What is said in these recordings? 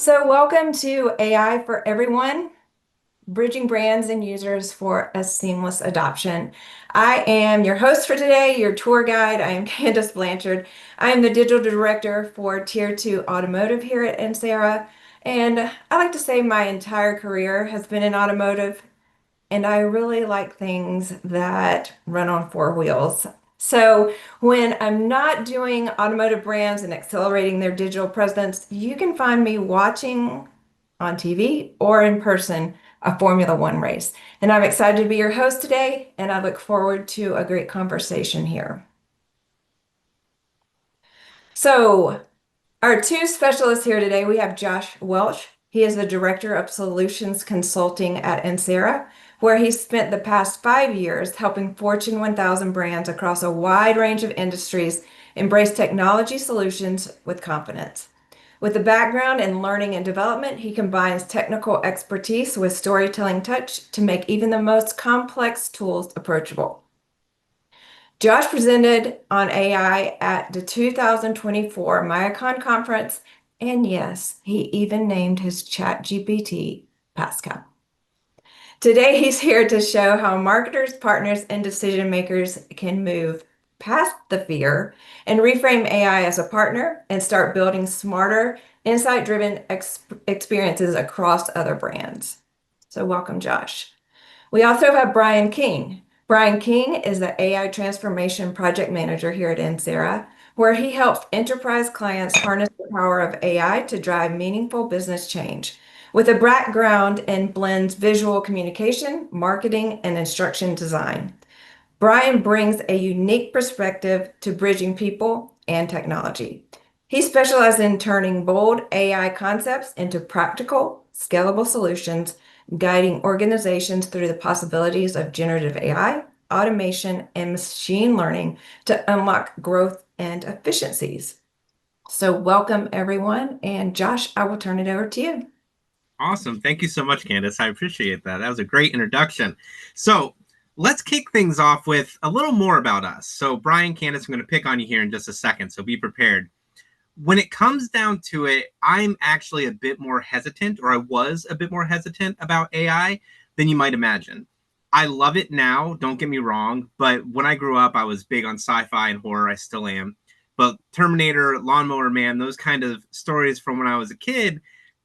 So, welcome to AI for Everyone, bridging brands and users for a seamless adoption. I am your host for today, your tour guide. I am Candace Blanchard. I am the digital director for Tier 2 Automotive here at Ansira. And I like to say my entire career has been in automotive, and I really like things that run on four wheels. So when I'm not doing automotive brands and accelerating their digital presence, you can find me watching on TV or in person a Formula One race. And I'm excited to be your host today, and I look forward to a great conversation here. So our two specialists here today, we have Josh Welch. He is the Director of Solutions Consulting at Ansira, where he spent the past 5 years helping Fortune 1000 brands across a wide range of industries embrace technology solutions with confidence. With a background in learning and development, he combines technical expertise with storytelling touch to make even the most complex tools approachable. Josh presented on AI at the 2024 Myocon conference, and yes, he even named his chat GPT Pascal. Today, he's here to show how marketers, partners, and decision makers can move past the fear and reframe AI as a partner and start building smarter, insight-driven experiences across other brands. So welcome, Josh. We also have Brian King. Brian King is the AI Transformation Project Manager here at Ansira, where he helps enterprise clients harness the power of AI to drive meaningful business change. With a background in blends visual communication, marketing, and instruction design, Brian brings a unique perspective to bridging people and technology. He specializes in turning bold AI concepts into practical, scalable solutions, guiding organizations through the possibilities of generative AI, automation, and machine learning to unlock growth and efficiencies. So, welcome everyone. And Josh, I will turn it over to you. Awesome. Thank you so much, Candace. I appreciate that. That was a great introduction. So let's kick things off with a little more about us. So, Brian, Candace, I'm going to pick on you here in just a second, so be prepared. When it comes down to it, I'm actually a bit more hesitant, or I was a bit more hesitant about AI than you might imagine. I love it now, don't get me wrong, but when I grew up, I was big on sci-fi and horror. I still am. But Terminator, Lawnmower Man, those kind of stories from when I was a kid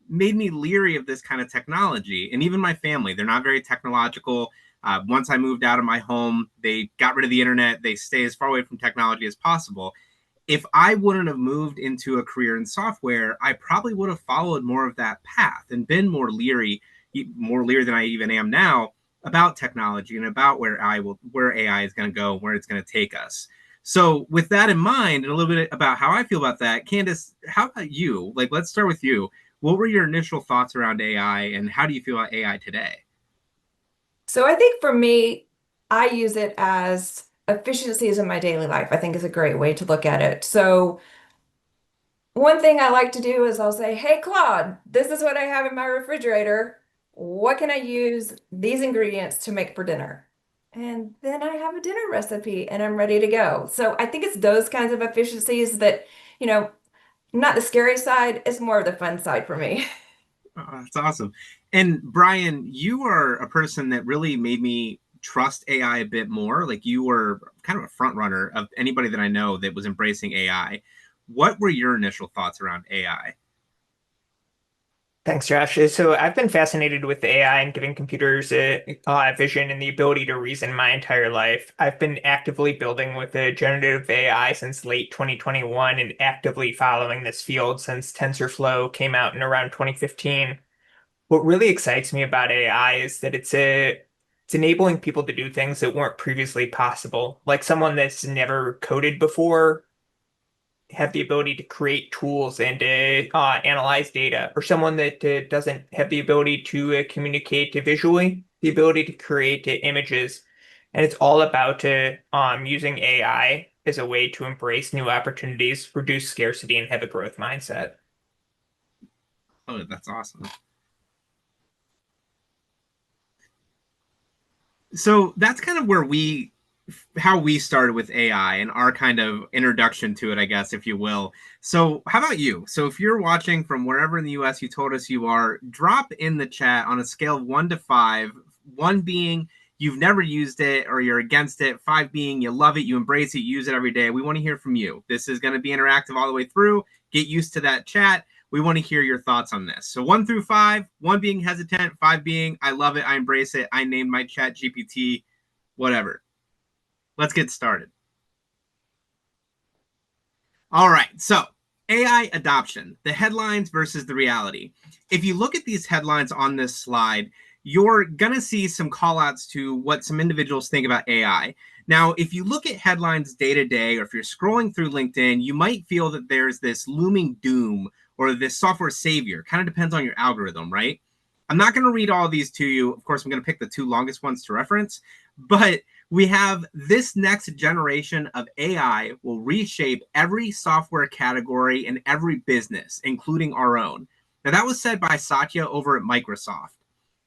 made me leery of this kind of technology. And even my family, they're not very technological. Once I moved out of my home, they got rid of the internet. They stay as far away from technology as possible. If I wouldn't have moved into a career in software, I probably would have followed more of that path and been more leery than I even am now about technology and about where AI is going to go, where it's going to take us. So, with that in mind, and a little bit about how I feel about that, Candace, how about you? Like, let's start with you. What were your initial thoughts around AI, and how do you feel about AI today? So I think for me, I use it as efficiencies in my daily life. I think is a great way to look at it. So one thing I like to do is I'll say, "Hey Claude, this is what I have in my refrigerator. What can I use these ingredients to make for dinner?" And then I have a dinner recipe and I'm ready to go. So I think it's those kinds of efficiencies that, you know, not the scary side, it's more of the fun side for me. Oh, that's awesome. And Brian, you are a person that really made me trust AI a bit more. Like you were kind of a front runner of anybody that I know that was embracing AI. What were your initial thoughts around AI? Thanks, Josh. So I've been fascinated with AI and giving computers vision and the ability to reason my entire life. I've been actively building with generative AI since late 2021 and actively following this field since TensorFlow came out in around 2015. What really excites me about AI is that it's enabling people to do things that weren't previously possible. Like someone that's never coded before have the ability to create tools and analyze data, or someone that doesn't have the ability to communicate visually, the ability to create images. And it's all about using AI as a way to embrace new opportunities, reduce scarcity, and have a growth mindset. Oh, that's awesome. So that's kind of where we how we started with AI and our kind of introduction to it, I guess, if you will. So, how about you? So, if you're watching from wherever in the US you told us you are, drop in the chat on a scale of 1 to 5, 1 being you've never used it or you're against it, 5 being you love it, you embrace it, you use it every day. We want to hear from you. This is going to be interactive all the way through. Get used to that chat. We want to hear your thoughts on this. So 1 through 5, 1 being hesitant, 5 being I love it, I embrace it, I named my chat GPT, whatever. Let's get started. All right, so AI adoption, the headlines versus the reality. If you look at these headlines on this slide, you're going to see some call outs to what some individuals think about AI. Now, if you look at headlines day to day, or if you're scrolling through LinkedIn, you might feel that there's this looming doom or this software savior. Kind of depends on your algorithm, right? I'm not going to read all these to you. Of course, I'm going to pick the 2 longest ones to reference, but we have this next generation of AI will reshape every software category and every business, including our own. Now, that was said by Satya over at Microsoft.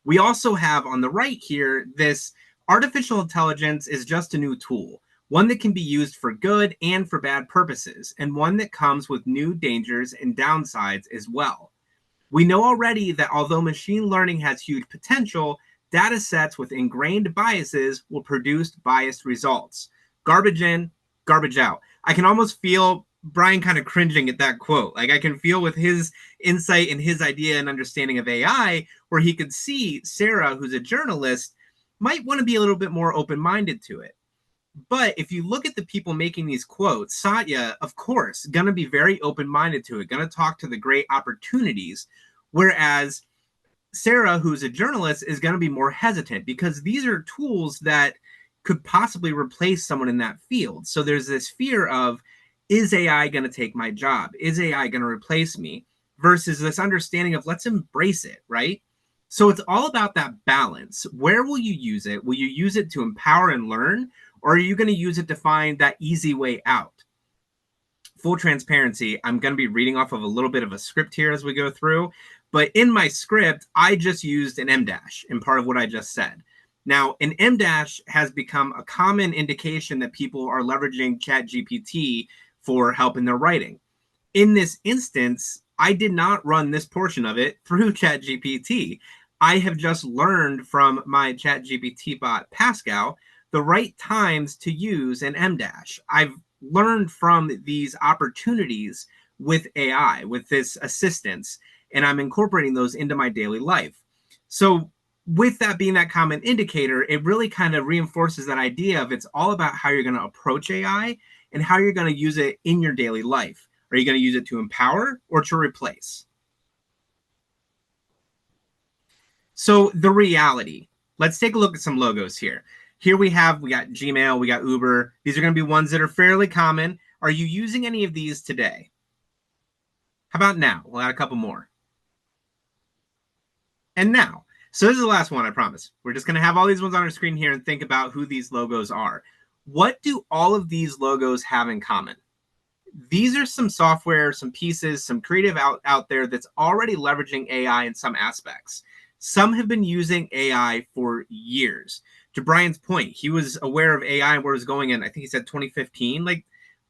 We also have on the right here, this artificial intelligence is just a new tool, one that can be used for good and for bad purposes, and one that comes with new dangers and downsides as well. We know already that although machine learning has huge potential, data sets with ingrained biases will produce biased results. Garbage in, garbage out. I can almost feel Brian kind of cringing at that quote. Like I can feel with his insight and his idea and understanding of AI, where he could see Sarah, who's a journalist, might want to be a little bit more open-minded to it. But if you look at the people making these quotes, Satya, of course, going to be very open-minded to it, going to talk to the great opportunities, whereas Sarah, who's a journalist, is going to be more hesitant because these are tools that could possibly replace someone in that field. So there's this fear of, is AI going to take my job? Is AI going to replace me? Versus this understanding of let's embrace it, right? So it's all about that balance. Where will you use it? Will you use it to empower and learn? Or are you going to use it to find that easy way out? Full transparency, I'm going to be reading off of a little bit of a script here as we go through. But in my script, I just used an M dash in part of what I just said. Now, an M dash has become a common indication that people are leveraging ChatGPT for help in their writing. In this instance, I did not run this portion of it through ChatGPT. I have just learned from my ChatGPT bot, Pascal, the right times to use an M dash. I've learned from these opportunities with AI, with this assistance, and I'm incorporating those into my daily life. So with that being that common indicator, it really kind of reinforces that idea of it's all about how you're going to approach AI and how you're going to use it in your daily life. Are you going to use it to empower or to replace? So the reality, let's take a look at some logos here. Here we got Gmail, we got Uber. These are going to be ones that are fairly common. Are you using any of these today? How about now? We'll add a couple more. And now. So this is the last one, I promise. We're just going to have all these ones on our screen here and think about who these logos are. What do all of these logos have in common? These are some software, some pieces, some creative out there that's already leveraging AI in some aspects. Some have been using AI for years. To Brian's point, he was aware of AI and where it was going in, I think he said 2015. Like,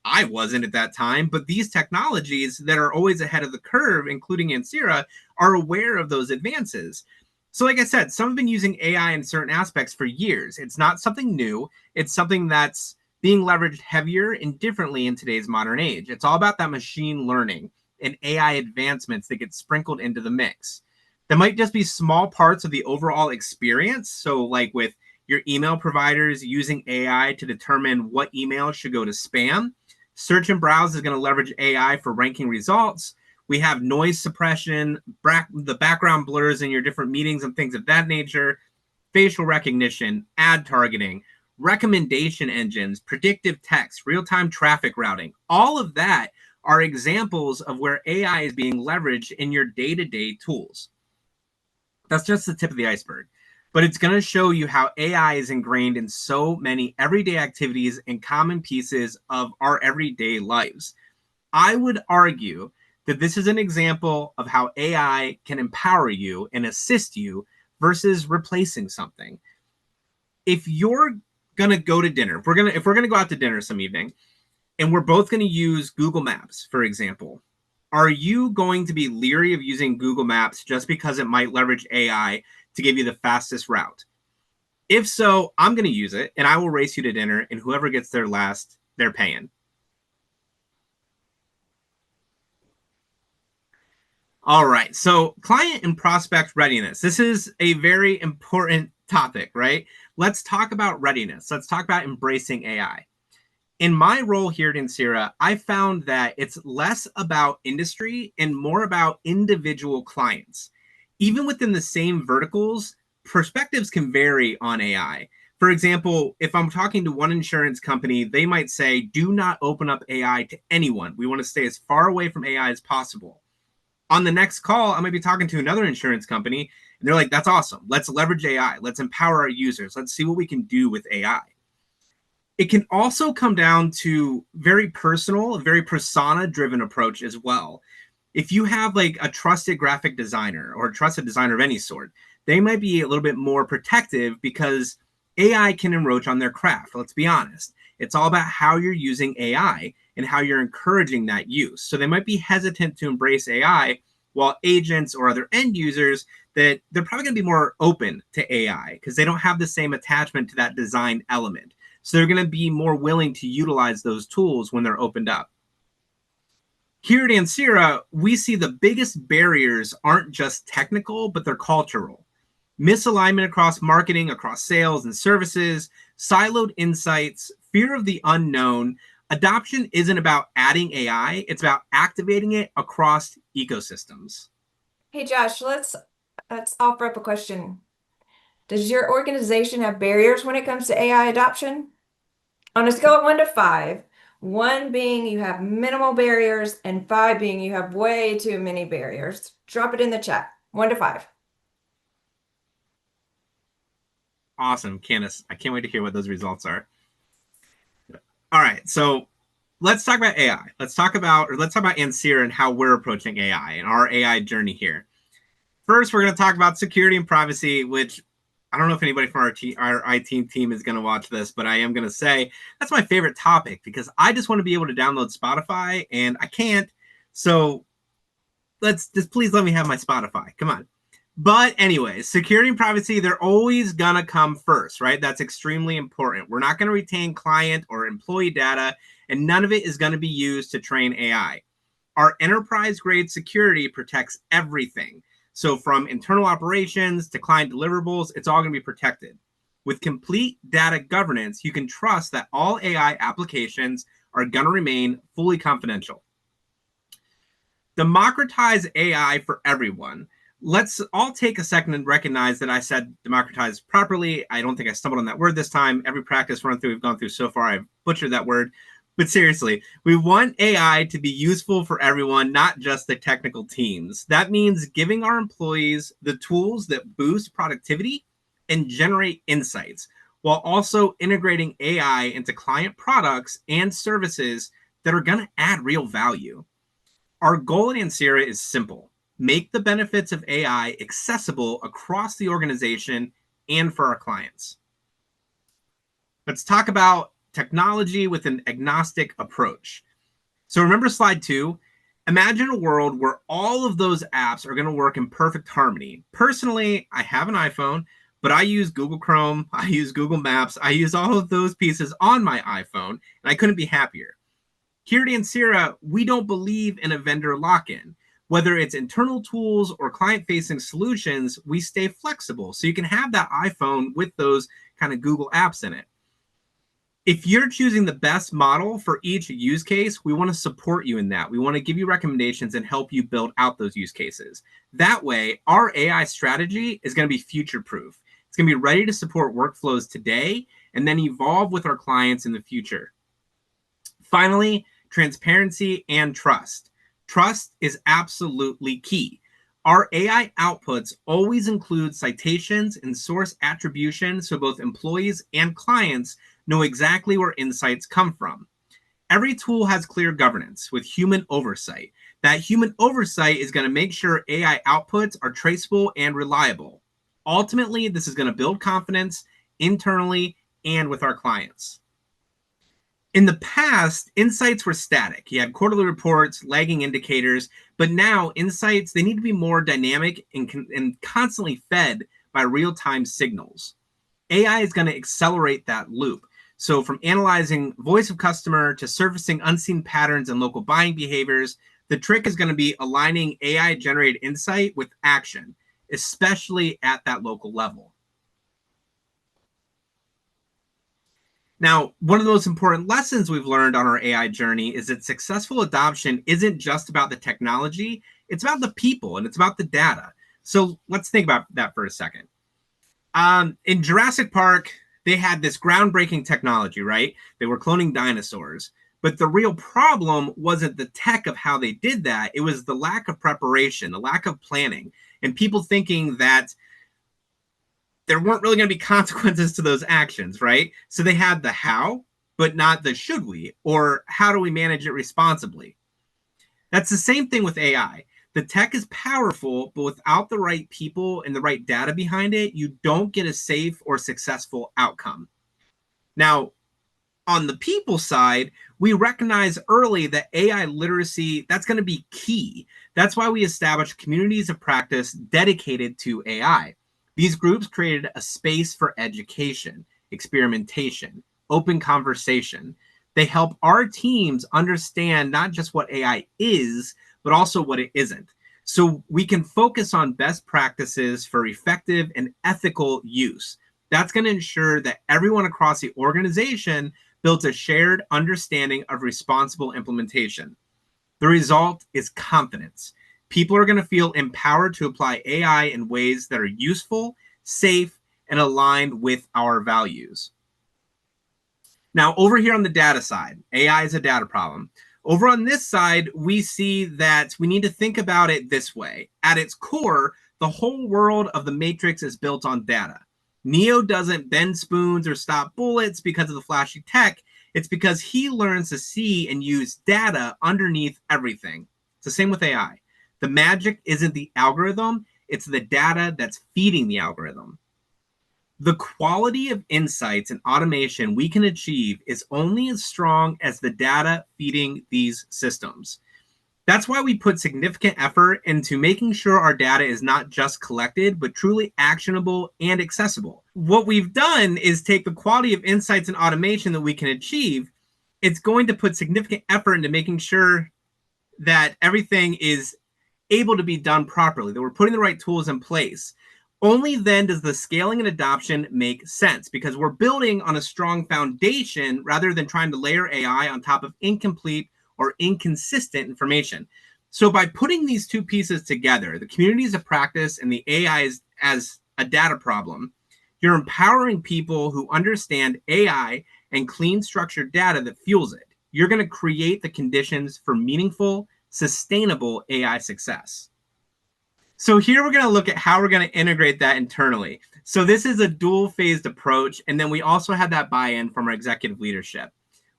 I wasn't at that time, but these technologies that are always ahead of the curve, including Ansira, are aware of those advances. So like I said, some have been using AI in certain aspects for years. It's not something new. It's something that's being leveraged heavier and differently in today's modern age. It's all about that machine learning and AI advancements that get sprinkled into the mix. That might just be small parts of the overall experience. So like with your email providers using AI to determine what emails should go to spam. Search and browse is going to leverage AI for ranking results. We have noise suppression, the background blurs in your different meetings and things of that nature, facial recognition, ad targeting, recommendation engines, predictive text, real-time traffic routing. All of that are examples of where AI is being leveraged in your day-to-day tools. That's just the tip of the iceberg. But it's going to show you how AI is ingrained in so many everyday activities and common pieces of our everyday lives. I would argue that this is an example of how AI can empower you and assist you versus replacing something. If you're gonna go to dinner, if we're gonna go out to dinner some evening, and we're both gonna use Google Maps, for example, are you going to be leery of using Google Maps just because it might leverage AI to give you the fastest route? If so, I'm going to use it, and I will race you to dinner, and whoever gets there last, they're paying. All right, so client and prospect readiness. This is a very important topic, right? Let's talk about readiness. Let's talk about embracing AI. In my role here at Ansira, I found that it's less about industry and more about individual clients. Even within the same verticals, perspectives can vary on AI. For example, if I'm talking to one insurance company, they might say, do not open up AI to anyone. We want to stay as far away from AI as possible. On the next call, I might be talking to another insurance company, and they're like, that's awesome. Let's leverage AI. Let's empower our users. Let's see what we can do with AI. It can also come down to very personal, a very persona-driven approach as well. If you have like a trusted graphic designer or a trusted designer of any sort, they might be a little bit more protective because AI can encroach on their craft. Let's be honest. It's all about how you're using AI and how you're encouraging that use. So they might be hesitant to embrace AI, while agents or other end users, that they're probably going to be more open to AI because they don't have the same attachment to that design element. So they're going to be more willing to utilize those tools when they're opened up. Here at Ansira, we see the biggest barriers aren't just technical, but they're cultural. Misalignment across marketing, across sales and services, siloed insights, fear of the unknown. Adoption isn't about adding AI, it's about activating it across ecosystems. Hey Josh, let's offer up a question. Does your organization have barriers when it comes to AI adoption? On a scale of 1 to 5, 1 being you have minimal barriers and 5 being you have way too many barriers. Drop it in the chat. 1 to 5. Awesome, Candace. I can't wait to hear what those results are. All right, so let's talk about AI. Let's talk about Ansira and how we're approaching AI and our AI journey here. First, we're going to talk about security and privacy, which I don't know if anybody from our IT team is going to watch this, but I am going to say that's my favorite topic because I just want to be able to download Spotify and I can't. So please let me have my Spotify. Come on. But anyways, security and privacy, they're always going to come first, right? That's extremely important. We're not going to retain client or employee data, and none of it is going to be used to train AI. Our enterprise-grade security protects everything. So from internal operations to client deliverables, it's all going to be protected. With complete data governance, you can trust that all AI applications are going to remain fully confidential. Democratize AI for everyone. Let's all take a second and recognize that I said democratize properly. I don't think I stumbled on that word this time. Every practice run through we've gone through so far, I've butchered that word. But seriously, we want AI to be useful for everyone, not just the technical teams. That means giving our employees the tools that boost productivity and generate insights, while also integrating AI into client products and services that are going to add real value. Our goal at Ansira is simple. Make the benefits of AI accessible across the organization and for our clients. Let's talk about technology with an agnostic approach. So remember slide 2? Imagine a world where all of those apps are going to work in perfect harmony. Personally, I have an iPhone, but I use Google Chrome, I use Google Maps, I use all of those pieces on my iPhone, and I couldn't be happier. Here at Ansira, we don't believe in a vendor lock-in. Whether it's internal tools or client-facing solutions, we stay flexible. So you can have that iPhone with those kind of Google apps in it. If you're choosing the best model for each use case, we want to support you in that. We want to give you recommendations and help you build out those use cases. That way, our AI strategy is going to be future-proof. It's going to be ready to support workflows today and then evolve with our clients in the future. Finally, transparency and trust. Trust is absolutely key. Our AI outputs always include citations and source attribution so both employees and clients know exactly where insights come from. Every tool has clear governance with human oversight. That human oversight is going to make sure AI outputs are traceable and reliable. Ultimately, this is going to build confidence internally and with our clients. In the past, insights were static. You had quarterly reports, lagging indicators, but now insights, they need to be more dynamic and constantly fed by real-time signals. AI is going to accelerate that loop. So from analyzing voice of customer to surfacing unseen patterns in local buying behaviors, the trick is going to be aligning AI-generated insight with action, especially at that local level. Now, one of the most important lessons we've learned on our AI journey is that successful adoption isn't just about the technology, it's about the people and it's about the data. So let's think about that for a second. In Jurassic Park, they had this groundbreaking technology, right? They were cloning dinosaurs. But the real problem wasn't the tech of how they did that. It was the lack of preparation, the lack of planning, and people thinking that there weren't really going to be consequences to those actions, right? So they had the how, but not the should we, or how do we manage it responsibly? That's the same thing with AI. The tech is powerful, but without the right people and the right data behind it, you don't get a safe or successful outcome. Now, on the people side, we recognize early that AI literacy, that's going to be key. That's why we established communities of practice dedicated to AI. These groups created a space for education, experimentation, open conversation. They help our teams understand not just what AI is, but also what it isn't. So we can focus on best practices for effective and ethical use. That's going to ensure that everyone across the organization builds a shared understanding of responsible implementation. The result is confidence. People are going to feel empowered to apply AI in ways that are useful, safe, and aligned with our values. Now, over here on the data side, AI is a data problem. Over on this side, we see that we need to think about it this way. At its core, the whole world of the Matrix is built on data. Neo doesn't bend spoons or stop bullets because of the flashy tech. It's because he learns to see and use data underneath everything. It's the same with AI. The magic isn't the algorithm, it's the data that's feeding the algorithm. The quality of insights and automation we can achieve is only as strong as the data feeding these systems. That's why we put significant effort into making sure our data is not just collected, but truly actionable and accessible. What we've done is take the quality of insights and automation that we can achieve. It's going to put significant effort into making sure that everything is able to be done properly, that we're putting the right tools in place. Only then does the scaling and adoption make sense because we're building on a strong foundation rather than trying to layer AI on top of incomplete or inconsistent information. So by putting these two pieces together, the communities of practice and the AI as a data problem, you're empowering people who understand AI and clean structured data that fuels it. You're going to create the conditions for meaningful, sustainable AI success. So here we're going to look at how we're going to integrate that internally. So this is a dual-phased approach, and then we also have that buy-in from our executive leadership.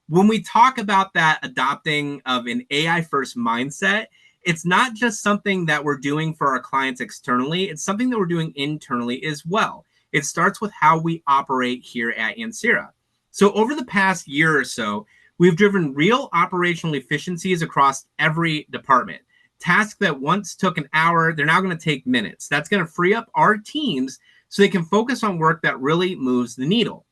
When we talk about that adopting of an AI-first mindset, it's not just something that we're doing for our clients externally, it's something that we're doing internally as well. It starts with how we operate here at Ansira. So over the past year or so, we've driven real operational efficiencies across every department. Tasks that once took an hour, they're now going to take minutes. That's going to free up our teams so they can focus on work that really moves the needle.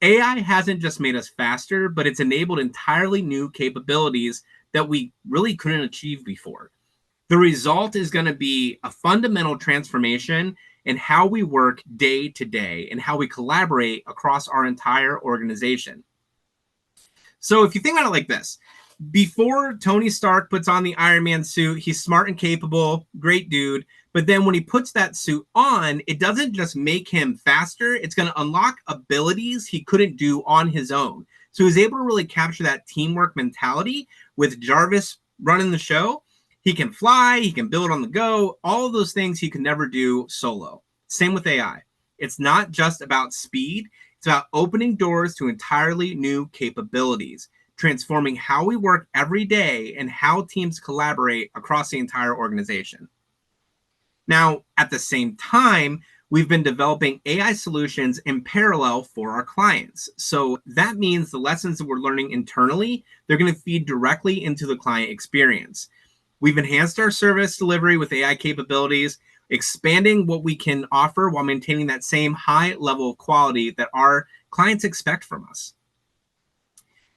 AI hasn't just made us faster, but it's enabled entirely new capabilities that we really couldn't achieve before. The result is going to be a fundamental transformation in how we work day to day and how we collaborate across our entire organization. So if you think about it like this, before Tony Stark puts on the Iron Man suit, he's smart and capable, great dude. But then when he puts that suit on, it doesn't just make him faster. It's going to unlock abilities he couldn't do on his own. So he's able to really capture that teamwork mentality with Jarvis running the show. He can fly, he can build on the go, all of those things he could never do solo. Same with AI. It's not just about speed. It's about opening doors to entirely new capabilities, transforming how we work every day and how teams collaborate across the entire organization. Now, at the same time, we've been developing AI solutions in parallel for our clients. So that means the lessons that we're learning internally, they're going to feed directly into the client experience. We've enhanced our service delivery with AI capabilities, expanding what we can offer while maintaining that same high level of quality that our clients expect from us.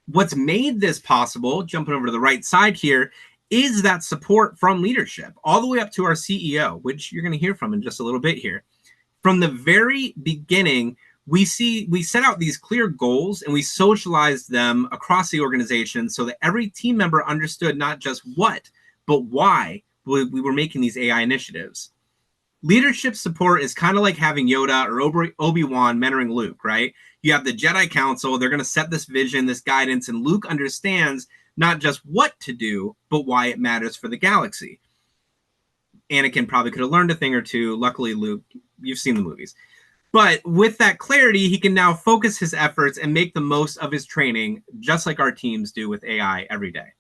What's made this possible, jumping over to the right side here, is that support from leadership, all the way up to our CEO, which you're going to hear from in just a little bit here. From the very beginning, we set out these clear goals and we socialized them across the organization so that every team member understood not just what, but why we were making these AI initiatives. Leadership support is kind of like having Yoda or Obi-Wan mentoring Luke, right? You have the Jedi Council, they're going to set this vision, this guidance, and Luke understands not just what to do, but why it matters for the galaxy. Anakin probably could have learned a thing or two. Luckily, Luke, you've seen the movies. But with that clarity, he can now focus his efforts and make the most of his training, just like our teams do with AI every day.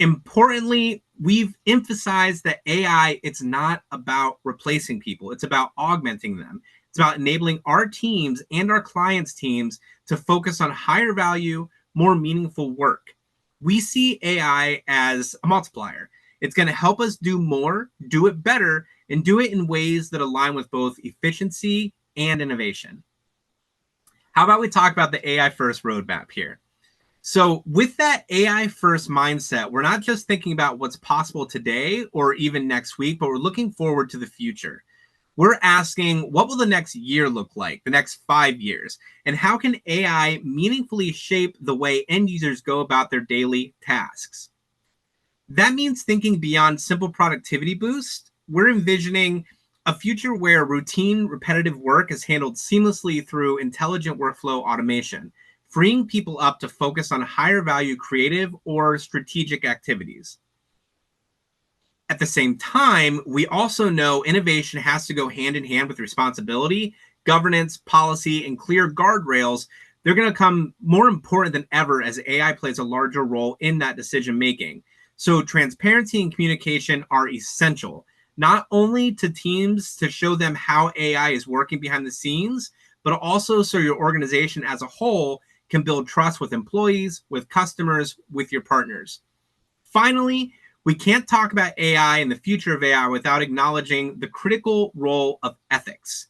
Importantly, we've emphasized that AI, it's not about replacing people. It's about augmenting them. It's about enabling our teams and our clients' teams to focus on higher value, more meaningful work. We see AI as a multiplier. It's going to help us do more, do it better, and do it in ways that align with both efficiency and innovation. How about we talk about the AI first roadmap here? So with that AI first mindset, we're not just thinking about what's possible today or even next week, but we're looking forward to the future. We're asking, what will the next year look like, the next 5 years? And how can AI meaningfully shape the way end users go about their daily tasks? That means thinking beyond simple productivity boost. We're envisioning a future where routine, repetitive work is handled seamlessly through intelligent workflow automation, freeing people up to focus on higher value creative or strategic activities. At the same time, we also know innovation has to go hand in hand with responsibility, governance, policy, and clear guardrails. They're going to come more important than ever as AI plays a larger role in that decision making. So transparency and communication are essential, not only to teams to show them how AI is working behind the scenes, but also so your organization as a whole can build trust with employees, with customers, with your partners. Finally, we can't talk about AI and the future of AI without acknowledging the critical role of ethics.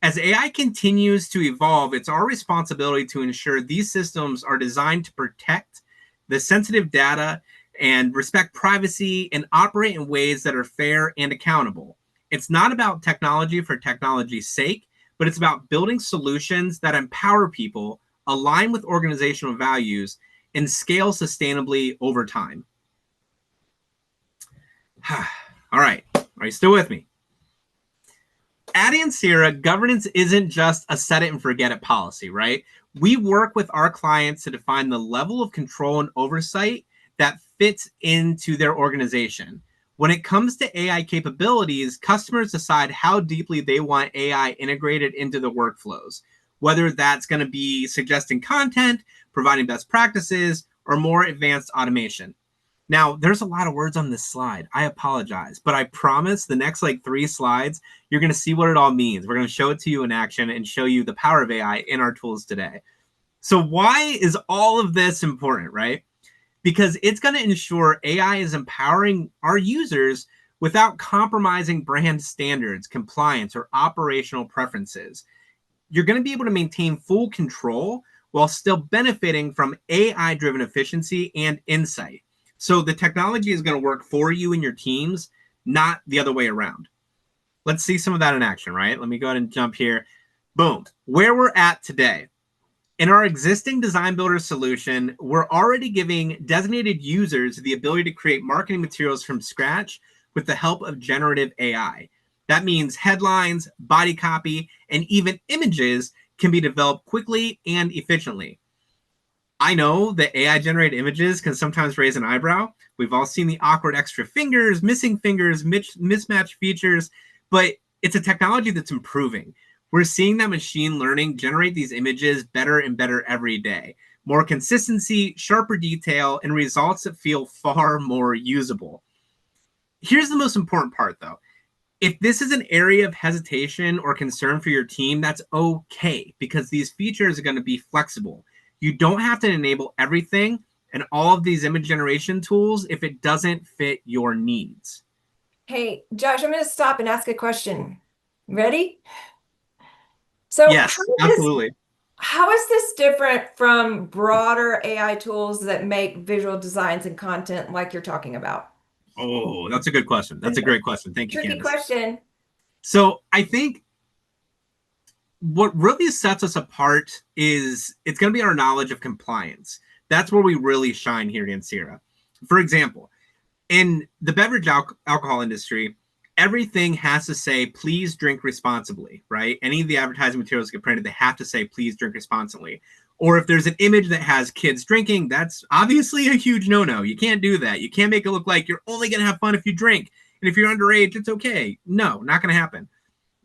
As AI continues to evolve, it's our responsibility to ensure these systems are designed to protect the sensitive data and respect privacy and operate in ways that are fair and accountable. It's not about technology for technology's sake, but it's about building solutions that empower people, align with organizational values, and scale sustainably over time. All right, are you still with me? At Ansira, governance isn't just a set it and forget it policy, right? We work with our clients to define the level of control and oversight that fits into their organization. When it comes to AI capabilities, customers decide how deeply they want AI integrated into the workflows, whether that's going to be suggesting content, providing best practices, or more advanced automation. Now, there's a lot of words on this slide. I apologize, but I promise the next 3 slides, you're going to see what it all means. We're going to show it to you in action and show you the power of AI in our tools today. So why is all of this important, right? Because it's going to ensure AI is empowering our users without compromising brand standards, compliance, or operational preferences. You're going to be able to maintain full control while still benefiting from AI-driven efficiency and insight. So the technology is going to work for you and your teams, not the other way around. Let's see some of that in action, right? Let me go ahead and jump here. Boom. Where we're at today. In our existing Design Builder solution, we're already giving designated users the ability to create marketing materials from scratch with the help of generative AI. That means headlines, body copy, and even images can be developed quickly and efficiently. I know that AI-generated images can sometimes raise an eyebrow. We've all seen the awkward extra fingers, missing fingers, mismatched features, but it's a technology that's improving. We're seeing that machine learning generate these images better and better every day. More consistency, sharper detail, and results that feel far more usable. Here's the most important part, though. If this is an area of hesitation or concern for your team, that's okay, because these features are going to be flexible. You don't have to enable everything and all of these image generation tools if it doesn't fit your needs. Hey, Josh, I'm going to stop and ask a question. Ready? So Yes, absolutely. how is this different from broader AI tools that make visual designs and content like you're talking about? Oh, that's a good question. That's a great question. Thank you, Tricky Candace. question. So I think what really sets us apart is it's going to be our knowledge of compliance. That's where we really shine here at Ansira. For example, in the beverage alcohol industry, everything has to say, please drink responsibly, right? Any of the advertising materials get printed, they have to say, please drink responsibly. Or if there's an image that has kids drinking, that's obviously a huge no-no. You can't do that. You can't make it look like you're only going to have fun if you drink. And if you're underage, it's okay. No, not going to happen.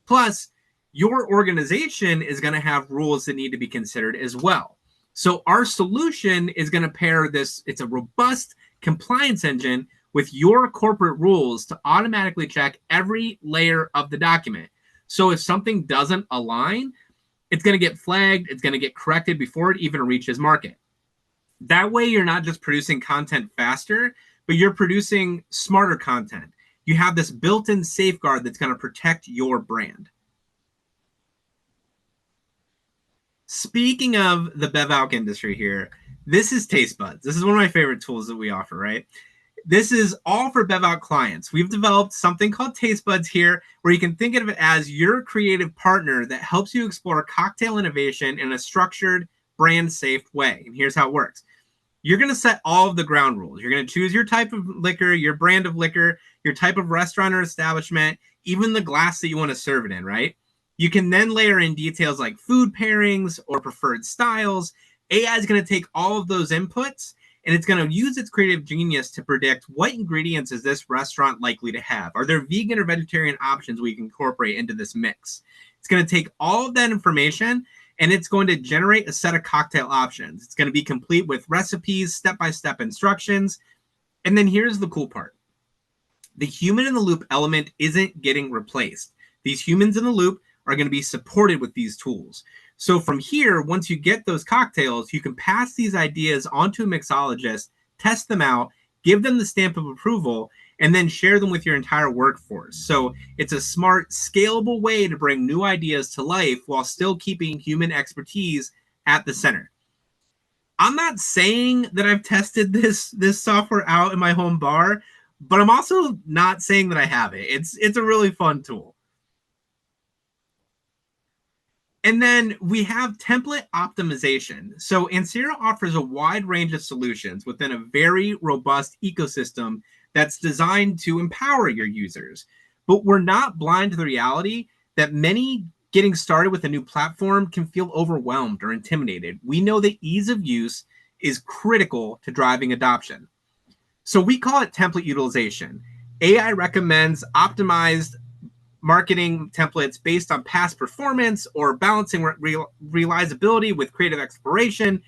Plus, your organization is going to have rules that need to be considered as well. So our solution is going to pair this, it's a robust compliance engine with your corporate rules to automatically check every layer of the document. So if something doesn't align, it's going to get flagged, it's going to get corrected before it even reaches market. That way, you're not just producing content faster, but you're producing smarter content. You have this built-in safeguard that's going to protect your brand. Speaking of the BevAlc industry here, this is Tastebuds. This is one of my favorite tools that we offer, right? This is all for BevAlc clients. We've developed something called Tastebuds here, where you can think of it as your creative partner that helps you explore cocktail innovation in a structured, brand-safe way. And here's how it works. You're going to set all of the ground rules. You're going to choose your type of liquor, your brand of liquor, your type of restaurant or establishment, even the glass that you want to serve it in, right? You can then layer in details like food pairings or preferred styles. AI is going to take all of those inputs and it's going to use its creative genius to predict what ingredients is this restaurant likely to have. Are there vegan or vegetarian options we can incorporate into this mix? It's going to take all of that information and it's going to generate a set of cocktail options. It's going to be complete with recipes, step-by-step instructions. And then here's the cool part. The human in the loop element isn't getting replaced. These humans in the loop are going to be supported with these tools. So from here, once you get those cocktails, you can pass these ideas onto a mixologist, test them out, give them the stamp of approval, and then share them with your entire workforce. So it's a smart, scalable way to bring new ideas to life while still keeping human expertise at the center. I'm not saying that I've tested this software out in my home bar, but I'm also not saying that I have it. It's a really fun tool. And then we have template optimization. So Ansira offers a wide range of solutions within a very robust ecosystem that's designed to empower your users. But we're not blind to the reality that many getting started with a new platform can feel overwhelmed or intimidated. We know that ease of use is critical to driving adoption. So we call it template utilization. AI recommends optimized marketing templates based on past performance or balancing realizability with creative exploration,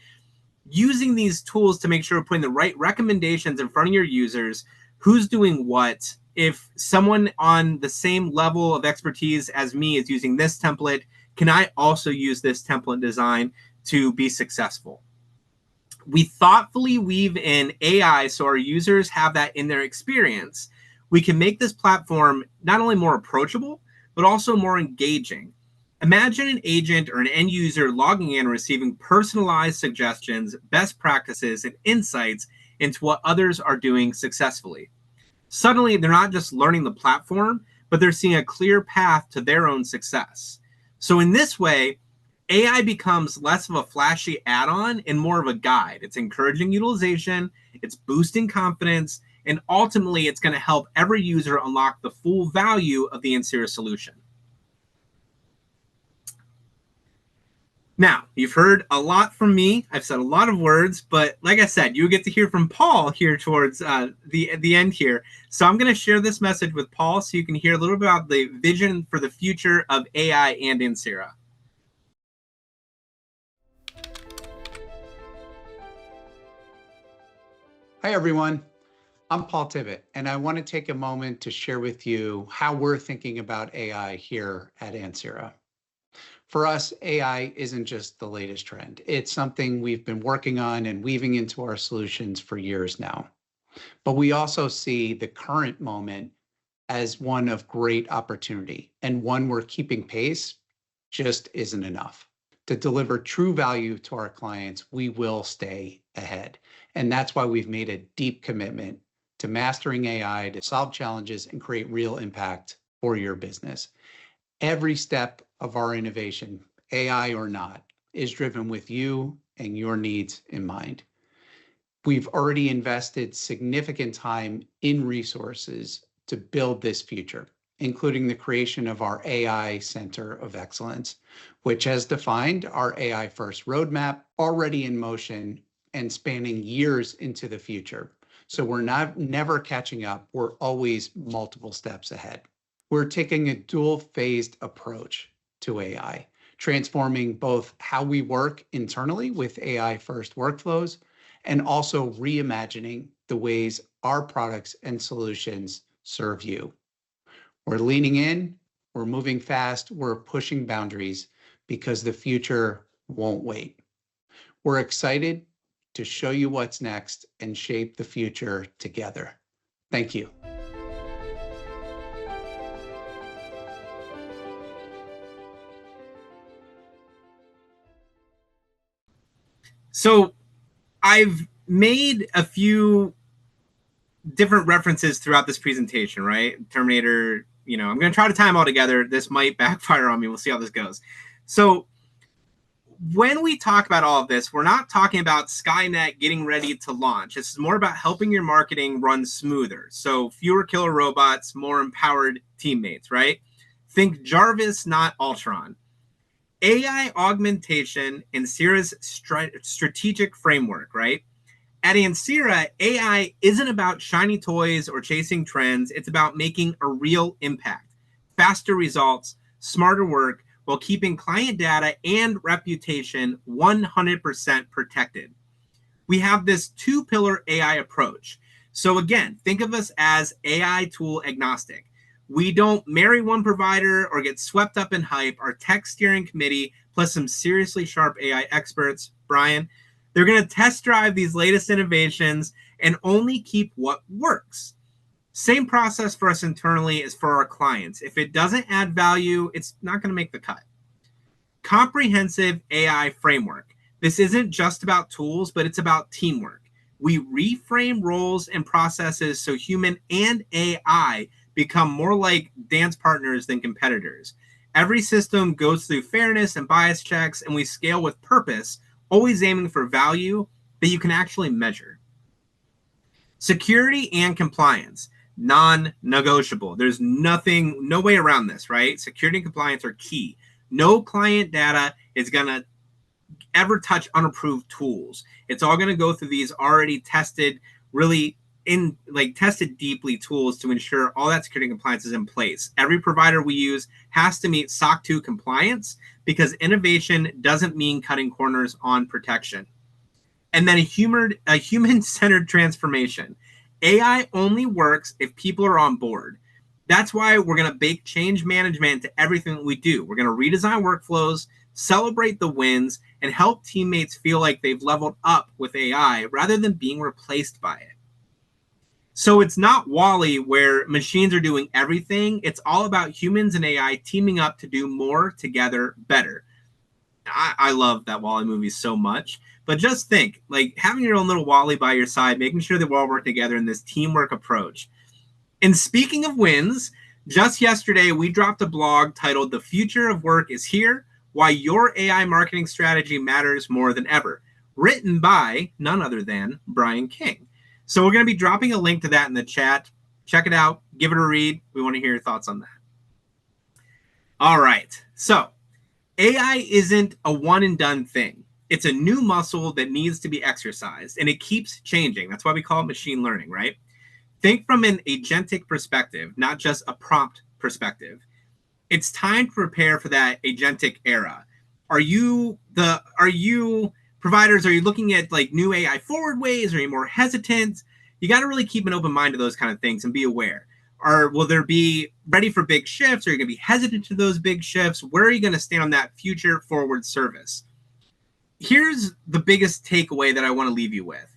using these tools to make sure we're putting the right recommendations in front of your users, who's doing what. If someone on the same level of expertise as me is using this template, can I also use this template design to be successful? We thoughtfully weave in AI so our users have that in their experience. We can make this platform not only more approachable, but also more engaging. Imagine an agent or an end user logging in and receiving personalized suggestions, best practices, and insights into what others are doing successfully. Suddenly, they're not just learning the platform, but they're seeing a clear path to their own success. So in this way, AI becomes less of a flashy add-on and more of a guide. It's encouraging utilization, it's boosting confidence, and ultimately it's going to help every user unlock the full value of the Ansira solution. Now, you've heard a lot from me. I've said a lot of words, but like I said, you get to hear from Paul here towards the end here. So I'm going to share this message with Paul so you can hear a little bit about the vision for the future of AI and Ansira. Hi, everyone. I'm Paul Tibbett, and I want to take a moment to share with you how we're thinking about AI here at Ansira. For us, AI isn't just the latest trend. It's something we've been working on and weaving into our solutions for years now. But we also see the current moment as one of great opportunity and one where keeping pace just isn't enough. To deliver true value to our clients, we will stay ahead. And that's why we've made a deep commitment to mastering AI to solve challenges and create real impact for your business. Every step of our innovation, AI or not, is driven with you and your needs in mind. We've already invested significant time in resources to build this future, including the creation of our AI Center of Excellence, which has defined our AI first roadmap already in motion and spanning years into the future. So we're never catching up. We're always multiple steps ahead. We're taking a dual-phased approach to AI, transforming both how we work internally with AI-first workflows and also reimagining the ways our products and solutions serve you. We're leaning in, we're moving fast, we're pushing boundaries because the future won't wait. We're excited to show you what's next and shape the future together. Thank you. So I've made a few different references throughout this presentation, right? Terminator, I'm going to try to tie them all together. This might backfire on me. We'll see how this goes. So when we talk about all of this, we're not talking about Skynet getting ready to launch. This is more about helping your marketing run smoother. So fewer killer robots, more empowered teammates, right? Think Jarvis, not Ultron. AI augmentation, Ansira's strategic framework, right? At Ansira, AI isn't about shiny toys or chasing trends. It's about making a real impact, faster results, smarter work, while keeping client data and reputation 100% protected. We have this two-pillar AI approach. So again, think of us as AI tool agnostic. We don't marry one provider or get swept up in hype. Our tech steering committee, plus some seriously sharp AI experts, Brian, they're going to test drive these latest innovations and only keep what works. Same process for us internally as for our clients. If it doesn't add value, it's not going to make the cut. Comprehensive AI framework. This isn't just about tools, but it's about teamwork. We reframe roles and processes so human and AI become more like dance partners than competitors. Every system goes through fairness and bias checks, and we scale with purpose, always aiming for value that you can actually measure. Security and compliance, non-negotiable. There's no way around this, right? Security and compliance are key. No client data is going to ever touch unapproved tools. It's all going to go through these already tested, tested deeply tools to ensure all that security and compliance is in place. Every provider we use has to meet SOC 2 compliance because innovation doesn't mean cutting corners on protection. And then a human-centered transformation. AI only works if people are on board. That's why we're going to bake change management into everything that we do. We're going to redesign workflows, celebrate the wins, and help teammates feel like they've leveled up with AI rather than being replaced by it. So it's not WALL-E where machines are doing everything. It's all about humans and AI teaming up to do more together better. I love that WALL-E movie so much. But just think, like having your own little WALL-E by your side, making sure that we all work together in this teamwork approach. And speaking of wins, just yesterday we dropped a blog titled "The Future of Work is Here: Why Your AI Marketing Strategy Matters More Than Ever," written by none other than Brian King. So we're going to be dropping a link to that in the chat. Check it out. Give it a read. We want to hear your thoughts on that. All right. So AI isn't a one and done thing. It's a new muscle that needs to be exercised, and it keeps changing. That's why we call it machine learning, right? Think from an agentic perspective, not just a prompt perspective. It's time to prepare for that agentic era. Are you providers, are you looking at like new AI forward ways? Are you more hesitant? you got to really keep an open mind to those kind of things and be aware. Or will there be ready for big shifts? Are you going to be hesitant to those big shifts? Where are you going to stand on that future forward service? Here's the biggest takeaway that I want to leave you with.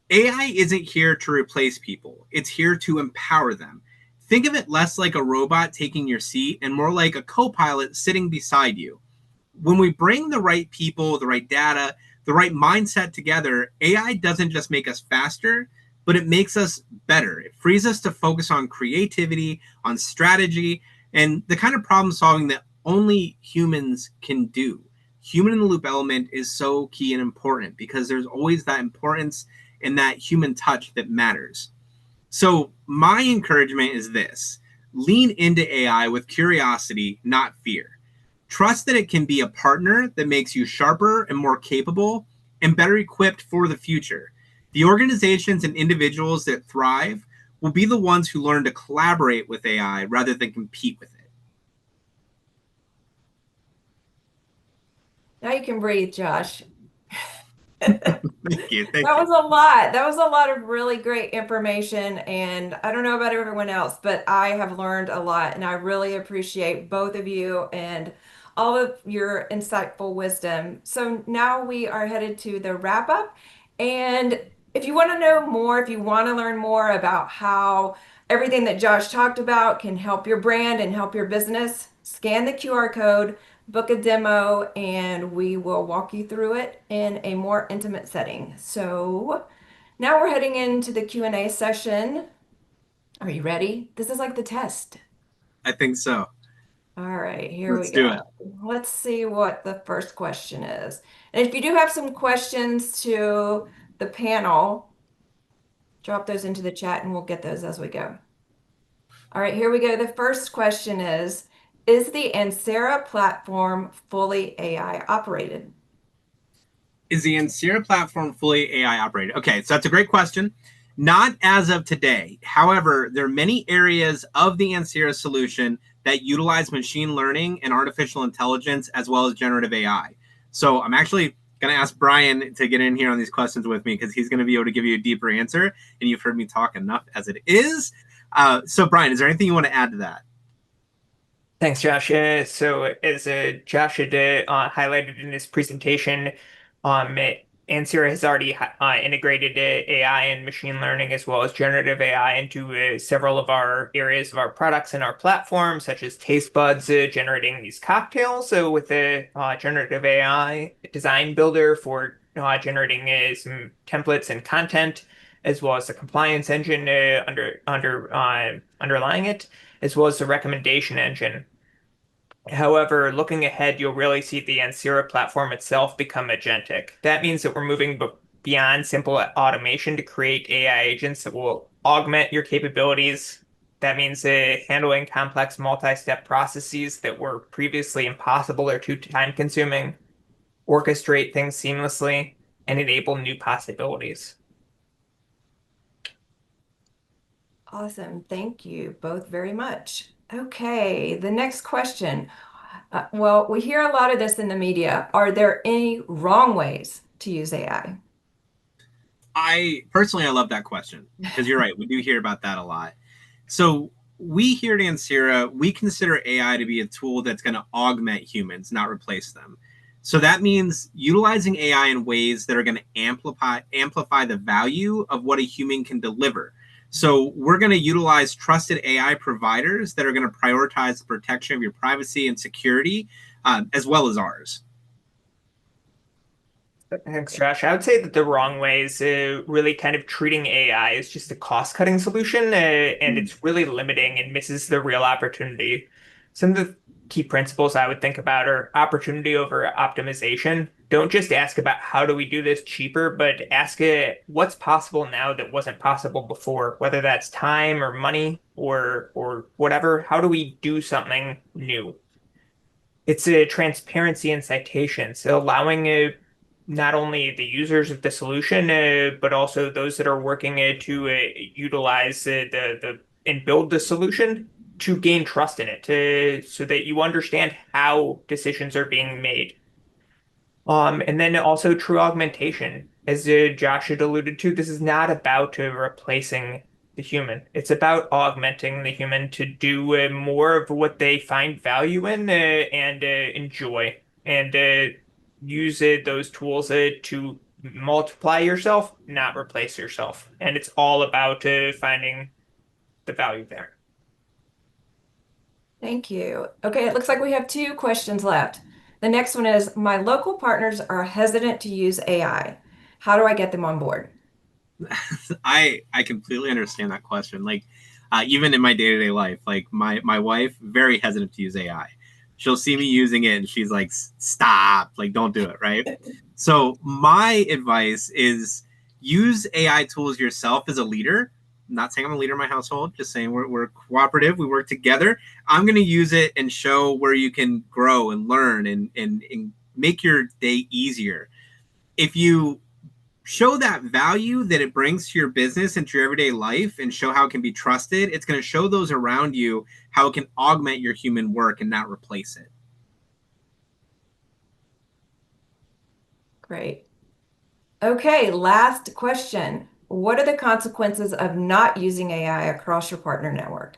AI isn't here to replace people. It's here to empower them. Think of it less like a robot taking your seat and more like a co-pilot sitting beside you. When we bring the right people, the right data, the right mindset together, AI doesn't just make us faster, but it makes us better. It frees us to focus on creativity, on strategy, and the kind of problem solving that only humans can do. Human in the loop element is so key and important because there's always that importance and that human touch that matters. So my encouragement is this: lean into AI with curiosity, not fear. Trust that it can be a partner that makes you sharper and more capable and better equipped for the future. The organizations and individuals that thrive will be the ones who learn to collaborate with AI rather than compete with it. Now you can breathe, Josh. Thank you. Thank That you. was a lot. That was a lot of really great information. And I don't know about everyone else, but I have learned a lot. And I really appreciate both of you and all of your insightful wisdom. So now we are headed to the wrap up. And if you want to know more, if you want to learn more about how everything that Josh talked about can help your brand and help your business, scan the QR code, book a demo, and we will walk you through it in a more intimate setting. So now we're heading into the Q&A session. Are you ready? This is like the test. I think so. All right, here we Let's do it. go. Let's see what the first question is. And if you do have some questions to the panel, drop those into the chat and we'll get those as we go. All right, here we go. The first question is the Ansira platform fully AI operated? Is the Ansira platform fully AI operated? Okay, so that's a great question. Not as of today. However, there are many areas of the Ansira solution that utilize machine learning and artificial intelligence as well as generative AI. So I'm actually going to ask Brian to get in here on these questions with me because he's going to be able to give you a deeper answer. And you've heard me talk enough as it is. So Brian, is there anything you want to add to that? Thanks, Josh. So as Josh had highlighted in his presentation, Ansira has already integrated AI and machine learning as well as generative AI into several of our areas of our products and our platform, such as Tastebuds generating these cocktails. So with the generative AI design builder for generating some templates and content, as well as the compliance engine underlying it, as well as the recommendation engine. However, looking ahead, you'll really see the Ansira platform itself become agentic. That means that we're moving beyond simple automation to create AI agents that will augment your capabilities. That means handling complex multi-step processes that were previously impossible or too time-consuming, orchestrate things seamlessly, and enable new possibilities. Awesome. Thank you both very much. Okay, the next question. Well, we hear a lot of this in the media. Are there any wrong ways to use AI? I love that question because you're right. We do hear about that a lot. So we here at Ansira, we consider AI to be a tool that's going to augment humans, not replace them. So that means utilizing AI in ways that are going to amplify the value of what a human can deliver. So we're going to utilize trusted AI providers that are going to prioritize the protection of your privacy and security, as well as ours. Thanks, Josh. I would say that the wrong way is really kind of treating AI as just a cost-cutting solution, and it's really limiting and misses the real opportunity. Some of the key principles I would think about are opportunity over optimization. Don't just ask about how do we do this cheaper, but ask what's possible now that wasn't possible before, whether that's time or money or whatever. How do we do something new? It's a transparency and citations, allowing not only the users of the solution, but also those that are working to utilize the and build the solution to gain trust in it, so that you understand how decisions are being made. And then also true augmentation. as Josh had alluded to, this is not about replacing the human. It's about augmenting the human to do more of what they find value in and enjoy, and use those tools to multiply yourself, not replace yourself. And it's all about finding the value there. Thank you. Okay, it looks like we have two questions left. The next one is, my local partners are hesitant to use AI. How do I get them on board? I completely understand that question. Like, even in my day to day life, like my wife very hesitant to use AI. She'll see me using it and she's like, "Stop! Like, don't do it." Right. So my advice is use AI tools yourself as a leader. I'm not saying I'm a leader in my household. Just saying we're cooperative. We work together. I'm going to use it and show where you can grow and learn and make your day easier. If you show that value that it brings to your business and to your everyday life and show how it can be trusted, it's going to show those around you how it can augment your human work and not replace it. Great. Okay, last question. What are the consequences of not using AI across your partner network?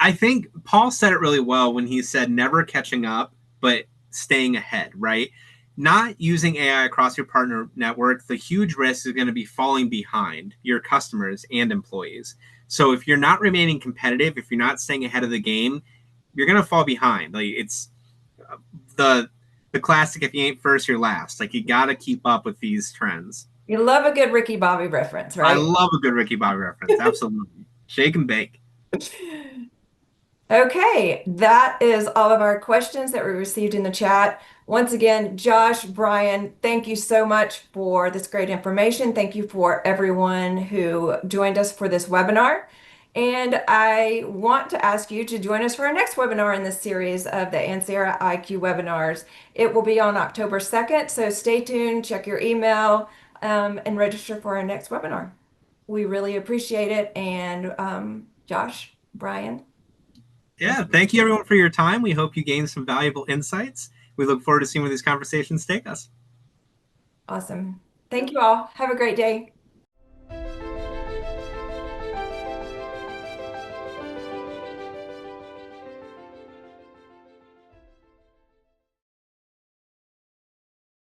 I think Paul said it really well when he said never catching up, but staying ahead, right? Not using AI across your partner network, the huge risk is going to be falling behind your customers and employees. So if you're not remaining competitive, if you're not staying ahead of the game, you're going to fall behind. Like, it's the classic, if you ain't first, you're last. Like, you got to keep up with these trends. You love a good Ricky Bobby reference, I right? love a good Ricky Bobby reference. Absolutely. Shake and bake. Okay, that is all of our questions that we received in the chat. Once again, Josh, Brian, thank you so much for this great information. Thank you for everyone who joined us for this webinar. And I want to ask you to join us for our next webinar in this series of the Ansira IQ webinars. It will be on October 2nd, so stay tuned, check your email, and register for our next webinar. We really appreciate it. And Josh, Brian, Yeah, thank you everyone for your time. We hope you gained some valuable insights. We look forward to seeing where these conversations take us. awesome. Thank you all. Have a great day.